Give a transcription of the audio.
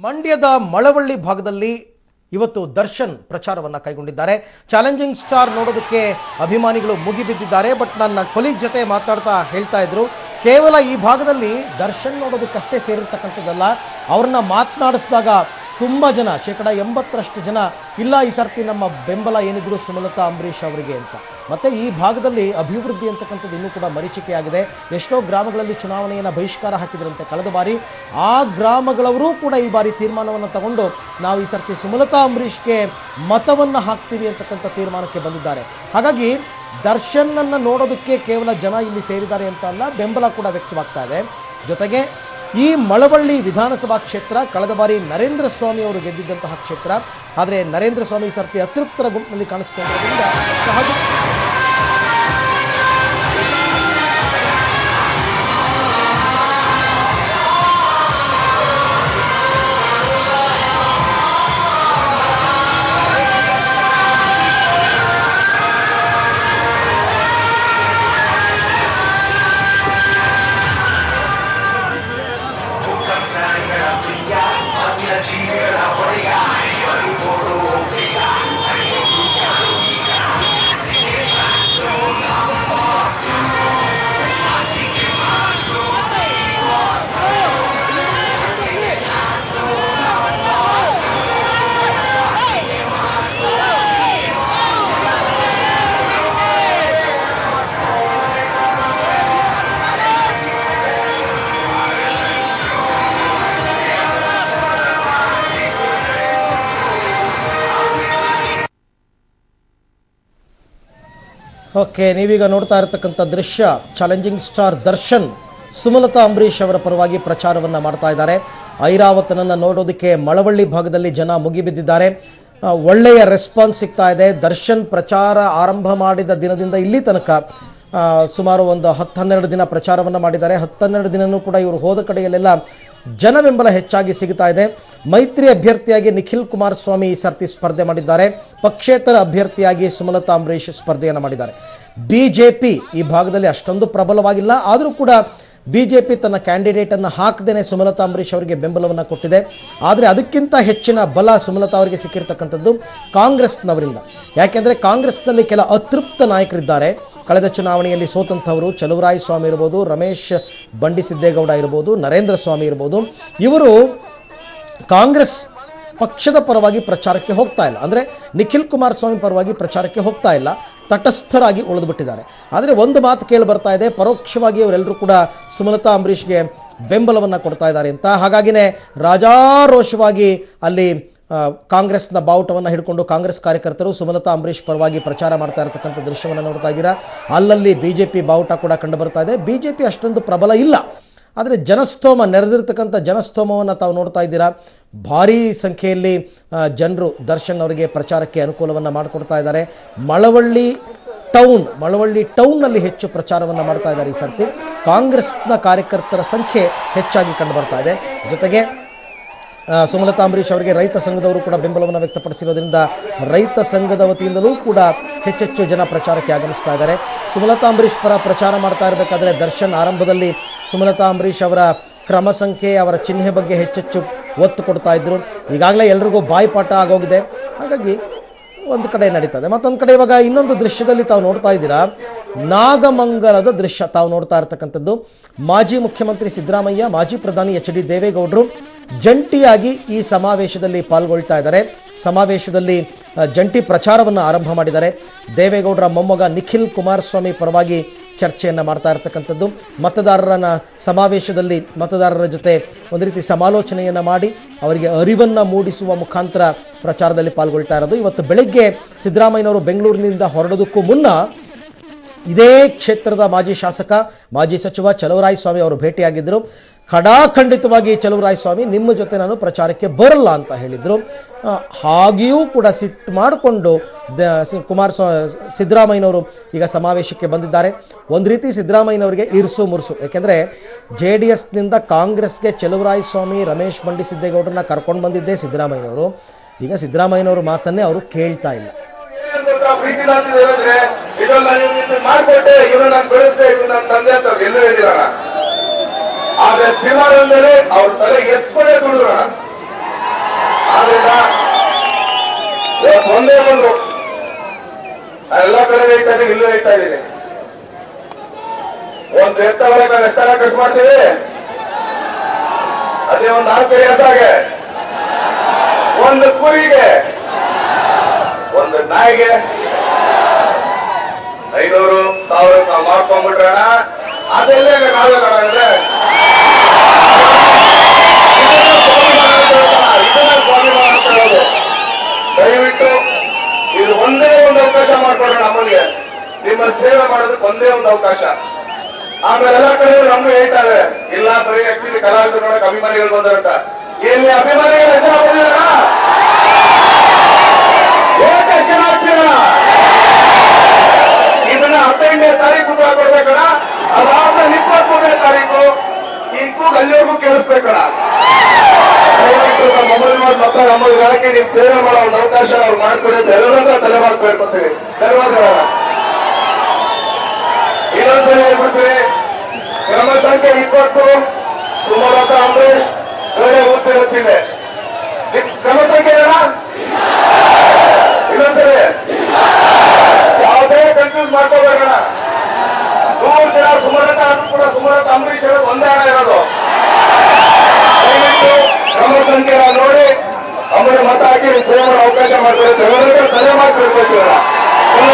ಮಂಡ್ಯದ ಮಳವಳ್ಳಿ ಭಾಗದಲ್ಲಿ ಇವತ್ತು ದರ್ಶನ್ ಪ್ರಚಾರವನ್ನು ಕೈಗೊಂಡಿದ್ದಾರೆ. ಚಾಲೆಂಜಿಂಗ್ ಸ್ಟಾರ್ ನೋಡೋದಕ್ಕೆ ಅಭಿಮಾನಿಗಳು ಮುಗಿಬಿದ್ದಿದ್ದಾರೆ. ಬಟ್ ನನ್ನ ಕೊಲೀಗ್ ಜೊತೆ ಮಾತಾಡ್ತಾ ಹೇಳ್ತಾ ಇದ್ರು, ಕೇವಲ ಈ ಭಾಗದಲ್ಲಿ ದರ್ಶನ್ ನೋಡೋದಕ್ಕಷ್ಟೇ ಸೇರಿರ್ತಕ್ಕಂಥದ್ದಲ್ಲ, ಅವ್ರನ್ನ ಮಾತನಾಡಿಸಿದಾಗ ತುಂಬ ಜನ 80% ಜನ ಇಲ್ಲ ಈ ಸರ್ತಿ ನಮ್ಮ ಬೆಂಬಲ ಏನಿದ್ರು ಸುಮಲತಾ ಅಂಬರೀಷ್ ಅವರಿಗೆ ಅಂತ. ಮತ್ತು ಈ ಭಾಗದಲ್ಲಿ ಅಭಿವೃದ್ಧಿ ಅಂತಕ್ಕಂಥದ್ದು ಇನ್ನೂ ಕೂಡ ಮರೀಚಿಕೆಯಾಗಿದೆ. ಎಷ್ಟೋ ಗ್ರಾಮಗಳಲ್ಲಿ ಚುನಾವಣೆಯನ್ನು ಬಹಿಷ್ಕಾರ ಹಾಕಿದ್ರಂತೆ ಕಳೆದ ಬಾರಿ. ಆ ಗ್ರಾಮಗಳವರೂ ಕೂಡ ಈ ಬಾರಿ ತೀರ್ಮಾನವನ್ನು ತಗೊಂಡು ನಾವು ಈ ಸರ್ತಿ ಸುಮಲತಾ ಅಂಬರೀಷ್ಗೆ ಮತವನ್ನು ಹಾಕ್ತೀವಿ ಅಂತಕ್ಕಂಥ ತೀರ್ಮಾನಕ್ಕೆ ಬಂದಿದ್ದಾರೆ. ಹಾಗಾಗಿ ದರ್ಶನ್ನನ್ನು ನೋಡೋದಕ್ಕೆ ಕೇವಲ ಜನ ಇಲ್ಲಿ ಸೇರಿದ್ದಾರೆ ಅಂತ ಅಲ್ಲ, ಬೆಂಬಲ ಕೂಡ ವ್ಯಕ್ತವಾಗ್ತಾ ಇದೆ. ಜೊತೆಗೆ ಈ ಮಳವಳ್ಳಿ ವಿಧಾನಸಭಾ ಕ್ಷೇತ್ರ ಕಳೆದ ಬಾರಿ ನರೇಂದ್ರ ಸ್ವಾಮಿ ಅವರು ಗೆದ್ದಿದ್ದಂತಹ ಕ್ಷೇತ್ರ. ಆದರೆ ನರೇಂದ್ರ ಸ್ವಾಮಿ ಸರ್ತಿ ಅತೃಪ್ತರ ಗುಂಪಿನಲ್ಲಿ ಕಾಣಿಸಿಕೊಂಡಿರೋದ್ರಿಂದ ಸಹಜ ಓಕೆ, ನೀವೀಗ ನೋಡ್ತಾ ಇರತಕ್ಕಂಥ ದೃಶ್ಯ ಚಾಲೆಂಜಿಂಗ್ ಸ್ಟಾರ್ ದರ್ಶನ್ ಸುಮಲತಾ ಅಂಬರೀಷ್ ಅವರ ಪರವಾಗಿ ಪ್ರಚಾರವನ್ನು ಮಾಡ್ತಾ ಇದ್ದಾರೆ. ಐರಾವತನನ್ನು ನೋಡೋದಕ್ಕೆ ಮಳವಳ್ಳಿ ಭಾಗದಲ್ಲಿ ಜನ ಮುಗಿಬಿದ್ದಿದ್ದಾರೆ. ಒಳ್ಳೆಯ ರೆಸ್ಪಾನ್ಸ್ ಸಿಗ್ತಾ ಇದೆ. ದರ್ಶನ್ ಪ್ರಚಾರ ಆರಂಭ ಮಾಡಿದ ದಿನದಿಂದ ಇಲ್ಲಿ ತನಕ ಸುಮಾರು ಒಂದು 10-12 ದಿನ ಪ್ರಚಾರವನ್ನು ಮಾಡಿದ್ದಾರೆ. 10-12 ದಿನವೂ ಕೂಡ ಇವರು ಹೋದ ಕಡೆಯಲ್ಲೆಲ್ಲ ಜನ ಬೆಂಬಲ ಹೆಚ್ಚಾಗಿ ಸಿಗ್ತಾ ಇದೆ. ಮೈತ್ರಿ ಅಭ್ಯರ್ಥಿಯಾಗಿ ನಿಖಿಲ್ ಕುಮಾರಸ್ವಾಮಿ ಈ ಸರ್ತಿ ಸ್ಪರ್ಧೆ ಮಾಡಿದ್ದಾರೆ. ಪಕ್ಷೇತರ ಅಭ್ಯರ್ಥಿಯಾಗಿ ಸುಮಲತಾ ಅಂಬರೀಷ್ ಸ್ಪರ್ಧೆಯನ್ನು ಮಾಡಿದ್ದಾರೆ. ಬಿಜೆಪಿ ಈ ಭಾಗದಲ್ಲಿ ಅಷ್ಟೊಂದು ಪ್ರಬಲವಾಗಿಲ್ಲ, ಆದರೂ ಕೂಡ ಬಿಜೆಪಿ ತನ್ನ ಕ್ಯಾಂಡಿಡೇಟನ್ನು ಹಾಕದೇನೆ ಸುಮಲತಾ ಅಂಬರೀಷ್ ಅವರಿಗೆ ಬೆಂಬಲವನ್ನು ಕೊಟ್ಟಿದೆ. ಆದರೆ ಅದಕ್ಕಿಂತ ಹೆಚ್ಚಿನ ಬಲ ಸುಮಲತಾ ಅವರಿಗೆ ಸಿಕ್ಕಿರ್ತಕ್ಕಂಥದ್ದು ಕಾಂಗ್ರೆಸ್ನವರಿಂದ. ಯಾಕೆಂದರೆ ಕಾಂಗ್ರೆಸ್ನಲ್ಲಿ ಕೆಲ ಅತೃಪ್ತ ನಾಯಕರಿದ್ದಾರೆ. ಕಳೆದ ಚುನಾವಣೆಯಲ್ಲಿ ಸೋತಂಥವರು ಚಲುವರಾಯಸ್ವಾಮಿ ಇರ್ಬೋದು, ರಮೇಶ್ ಬಂಡಿಸಿದ್ದೇಗೌಡ ಇರ್ಬೋದು, ನರೇಂದ್ರ ಸ್ವಾಮಿ ಇರ್ಬೋದು. ಇವರು ಕಾಂಗ್ರೆಸ್ ಪಕ್ಷದ ಪರವಾಗಿ ಪ್ರಚಾರಕ್ಕೆ ಹೋಗ್ತಾ ಇಲ್ಲ, ಅಂದರೆ ನಿಖಿಲ್ ಕುಮಾರಸ್ವಾಮಿ ಪರವಾಗಿ ಪ್ರಚಾರಕ್ಕೆ ಹೋಗ್ತಾ ಇಲ್ಲ, ತಟಸ್ಥರಾಗಿ ಉಳಿದುಬಿಟ್ಟಿದ್ದಾರೆ. ಆದರೆ ಒಂದು ಮಾತು ಕೇಳಿ ಬರ್ತಾ ಇದೆ, ಪರೋಕ್ಷವಾಗಿ ಅವರೆಲ್ಲರೂ ಕೂಡ ಸುಮಲತಾ ಅಂಬರೀಷ್ಗೆ ಬೆಂಬಲವನ್ನು ಕೊಡ್ತಾ ಇದ್ದಾರೆ ಅಂತ. ಹಾಗಾಗಿನೇ ರಾಜಾರೋಷವಾಗಿ ಅಲ್ಲಿ ಕಾಂಗ್ರೆಸ್ನ ಬಾವುಟವನ್ನು ಹಿಡ್ಕೊಂಡು ಕಾಂಗ್ರೆಸ್ ಕಾರ್ಯಕರ್ತರು ಸುಮಲತಾ ಅಂಬರೀಷ್ ಪರವಾಗಿ ಪ್ರಚಾರ ಮಾಡ್ತಾ ಇರತಕ್ಕಂಥ ದೃಶ್ಯವನ್ನು ನೋಡ್ತಾ ಇದ್ದೀರಾ. ಅಲ್ಲಲ್ಲಿ ಬಿಜೆಪಿ ಬಾವುಟ ಕೂಡ ಕಂಡು ಬರ್ತಾ ಇದೆ. ಬಿಜೆಪಿ ಅಷ್ಟೊಂದು ಪ್ರಬಲ ಇಲ್ಲ, ಆದರೆ ಜನಸ್ತೋಮ ನೆರೆದಿರ್ತಕ್ಕಂಥ ಜನಸ್ತೋಮವನ್ನು ತಾವು ನೋಡ್ತಾ ಇದ್ದೀರಾ. ಭಾರೀ ಸಂಖ್ಯೆಯಲ್ಲಿ ಜನರು ದರ್ಶನ್ ಅವರಿಗೆ ಪ್ರಚಾರಕ್ಕೆ ಅನುಕೂಲವನ್ನು ಮಾಡಿಕೊಡ್ತಾ ಇದ್ದಾರೆ. ಮಳವಳ್ಳಿ ಟೌನ್ನಲ್ಲಿ ಹೆಚ್ಚು ಪ್ರಚಾರವನ್ನು ಮಾಡ್ತಾ ಇದ್ದಾರೆ. ಈ ಸರ್ತಿ ಕಾಂಗ್ರೆಸ್ನ ಕಾರ್ಯಕರ್ತರ ಸಂಖ್ಯೆ ಹೆಚ್ಚಾಗಿ ಕಂಡು ಬರ್ತಾ ಇದೆ. ಜೊತೆಗೆ ಸುಮಲತಾ ಅಂಬರೀಷ್ ಅವರಿಗೆ ರೈತ ಸಂಘದವರು ಕೂಡ ಬೆಂಬಲವನ್ನು ವ್ಯಕ್ತಪಡಿಸಿರೋದ್ರಿಂದ ರೈತ ಸಂಘದ ವತಿಯಿಂದಲೂ ಕೂಡ ಹೆಚ್ಚೆಚ್ಚು ಜನ ಪ್ರಚಾರಕ್ಕೆ ಆಗಮಿಸ್ತಾ ಇದ್ದಾರೆ. ಸುಮಲತಾ ಅಂಬರೀಷ್ ಪರ ಪ್ರಚಾರ ಮಾಡ್ತಾ ಇರಬೇಕಾದ್ರೆ ದರ್ಶನ್ ಆರಂಭದಲ್ಲಿ ಸುಮಲತಾ ಅಂಬರೀಷ್ ಅವರ ಕ್ರಮ ಸಂಖ್ಯೆ, ಅವರ ಚಿಹ್ನೆ ಬಗ್ಗೆ ಹೆಚ್ಚೆಚ್ಚು ಒತ್ತು ಕೊಡ್ತಾ ಇದ್ರು. ಈಗಾಗಲೇ ಎಲ್ರಿಗೂ ಬಾಯ್ಪಾಠ ಆಗೋಗಿದೆ. ಹಾಗಾಗಿ ಒಂದು ಕಡೆ ನಡೀತಾ ಇದೆ. ಮತ್ತೊಂದು ಕಡೆ ಇವಾಗ ಇನ್ನೊಂದು ದೃಶ್ಯದಲ್ಲಿ ತಾವು ನೋಡ್ತಾ ಇದ್ದೀರಾ, ನಾಗಮಂಗಲದ ದೃಶ್ಯ ತಾವು ನೋಡ್ತಾ ಇರ್ತಕ್ಕಂಥದ್ದು. ಮಾಜಿ ಮುಖ್ಯಮಂತ್ರಿ ಸಿದ್ದರಾಮಯ್ಯ, ಮಾಜಿ ಪ್ರಧಾನಿ HD ದೇವೇಗೌಡರು ಜಂಟಿಯಾಗಿ ಈ ಸಮಾವೇಶದಲ್ಲಿ ಪಾಲ್ಗೊಳ್ತಾ ಇದ್ದಾರೆ. ಸಮಾವೇಶದಲ್ಲಿ ಜಂಟಿ ಪ್ರಚಾರವನ್ನು ಆರಂಭ ಮಾಡಿದ್ದಾರೆ. ದೇವೇಗೌಡರ ಮೊಮ್ಮಗ ನಿಖಿಲ್ ಕುಮಾರಸ್ವಾಮಿ ಪರವಾಗಿ ಚರ್ಚೆಯನ್ನು ಮಾಡ್ತಾ ಇರ್ತಕ್ಕಂಥದ್ದು. ಸಮಾವೇಶದಲ್ಲಿ ಮತದಾರರ ಜೊತೆ ಒಂದು ರೀತಿ ಸಮಾಲೋಚನೆಯನ್ನು ಮಾಡಿ ಅವರಿಗೆ ಅರಿವನ್ನು ಮೂಡಿಸುವ ಮುಖಾಂತರ ಪ್ರಚಾರದಲ್ಲಿ ಪಾಲ್ಗೊಳ್ತಾ ಇರೋದು. ಇವತ್ತು ಬೆಳಗ್ಗೆ ಸಿದ್ದರಾಮಯ್ಯನವರು ಬೆಂಗಳೂರಿನಿಂದ ಹೊರಡೋದಕ್ಕೂ ಮುನ್ನ ಇದೇ ಕ್ಷೇತ್ರದ ಮಾಜಿ ಶಾಸಕ, ಮಾಜಿ ಸಚಿವ ಚಲುವರಾಯಸ್ವಾಮಿ ಅವರು ಭೇಟಿಯಾಗಿದ್ದರು. ಖಡಾಖಂಡಿತವಾಗಿ ಚಲುವರಾಯಸ್ವಾಮಿ ನಿಮ್ಮ ಜೊತೆ ನಾನು ಪ್ರಚಾರಕ್ಕೆ ಬರಲ್ಲ ಅಂತ ಹೇಳಿದರು. ಹಾಗೆಯೂ ಕೂಡ ಸಿಟ್ಟು ಮಾಡಿಕೊಂಡು ಸಿದ್ದರಾಮಯ್ಯನವರು ಈಗ ಸಮಾವೇಶಕ್ಕೆ ಬಂದಿದ್ದಾರೆ. ಒಂದು ರೀತಿ ಸಿದ್ದರಾಮಯ್ಯನವರಿಗೆ ಇರ್ಸು ಮುರ್ಸು. ಯಾಕೆಂದರೆ JDSನಿಂದ ಕಾಂಗ್ರೆಸ್ಗೆ ಚಲುವರಾಯಸ್ವಾಮಿ, ರಮೇಶ್ ಬಂಡಿಸಿದ್ದೇಗೌಡರನ್ನ ಕರ್ಕೊಂಡು ಬಂದಿದ್ದೇ ಸಿದ್ದರಾಮಯ್ಯನವರು. ಈಗ ಸಿದ್ದರಾಮಯ್ಯನವರು ಮಾತನ್ನೇ ಅವರು ಕೇಳ್ತಾ ಇಲ್ಲ. ಆದ್ರೆ ಶ್ರೀಮಾನಂದರೆ ಅವ್ರ ತಲೆ ಎತ್ಕೊಂಡೇ ದುಡಿದ್ರಣ. ಒಂದೇ ಒಂದು ಎಲ್ಲ ಕಡೆ ಹೇಳ್ತಾ ಇದೀನಿ, ಇಲ್ಲೂ ಹೇಳ್ತಾ ಇದ್ದೀನಿ. ಒಂದ್ ಎತ್ತವರೆಗೆ ಎಷ್ಟೆಲ್ಲ ಖರ್ಚು ಮಾಡ್ತೀವಿ, ಅದೇ ಒಂದು 4 ಹಸಾಗೆ, ಒಂದು ಕುರಿಗೆ, ಒಂದು ನಾಯಿಗೆ 500,000 ನಾವು ಮಾಡ್ಕೊಂಡ್ಬಿಟ್ರಣ. ಅದೆಲ್ಲೇ ನಾವೇ ಕಡಾಗಂದ್ರೆ ಇದನ್ನ ಸ್ವಾಭಿಮಾನ ಅಂತ ಹೇಳೋದು. ದಯವಿಟ್ಟು ಇದು ಒಂದೇ ಒಂದು ಅವಕಾಶ ಮಾಡ್ಕೊಡ್ರಿ ನಮ್ಮಲ್ಲಿ, ನಿಮ್ಮ ಸೇವೆ ಮಾಡೋದಕ್ಕೆ ಒಂದೇ ಒಂದು ಅವಕಾಶ. ಆಮೇಲೆ ಎಲ್ಲ ಕಡೆ ನಮ್ಗೆ ಹೇಳ್ತಾರೆ, ಇಲ್ಲ ಬರೀ ಆಕ್ಚುಲಿ ಕಲಾವಿದರು ನೋಡಕ್ ಅಭಿಮಾನಿಗಳು ಬಂದಾರಂತ. ಎಲ್ಲಿ ಅಭಿಮಾನಿಗಳು ಹೆಸರು ಬಂದಿರ ಇದನ್ನ 15ನೇ ತಾರೀಕು ಕೊಡ್ಬೇಕಣ. ಅದಾದ್ಮೇಲೆ 23ನೇ ತಾರೀಕು ಈ ಕೂಗ್ ಅಲ್ಲಿವರೆಗೂ ಕೇಳಿಸ್ಬೇಕಣ. ದಯವಿಟ್ಟು ನಮ್ಮ ಮಕ್ಕ ನಮ್ಮಗಳಿಗೆ ನೀವು ಸೇವೆ ಮಾಡೋ ಒಂದು ಅವಕಾಶ ಅವ್ರು ಮಾಡ್ಕೊಡಿ ಅಂತ ಎಲ್ಲರೂ ತಲೆ ಮಾಡ್ಕೊಳ್ಕೊತೀವಿ. ಧನ್ಯವಾದಗಳ. ಇನ್ನೊಂದ್ಸರಿ ಹೇಳ್ಬಿಡ್ತೀವಿ, ಕ್ರಮ ಸಂಖ್ಯೆ 20 ಸುಮಲತಾ ಅಂಬರೀಶ್ ಬೇರೆ ಊರ್ತಿ ಹಚ್ಚಿದೆ. ಕ್ರಮ ಸಂಖ್ಯೆ ಇನ್ನೊಂದ್ಸರಿ ಯಾವುದೇ ಕನ್ಫ್ಯೂಸ್ ಮಾಡ್ಕೋಬೇಕಣ. 100 ಜನ ಸುಮಲತಾ ಅಂದ್ರೂ ಕೂಡ ಸುಮಲತಾ ಅಂಬರೀಶ್ ಹೇಳೋದು ಒಂದೇ ಹಣ ಇರೋದು. ದಯವಿಟ್ಟು ಕ್ರಮ ಸಂಖ್ಯೆ ನೋಡಿ ಅಮ್ಮನ ಮತ ಹಾಕಿ ಸೇವೆ ಮಾಡೋ ಅವಕಾಶ ಮಾಡ್ಕೊಳ್ತೇವೆ. ಎಲ್ಲರಿಗೂ ತಲೆ ಮಾಡ್ಕೊಳ್ಬೇಕು. ಎಲ್ಲ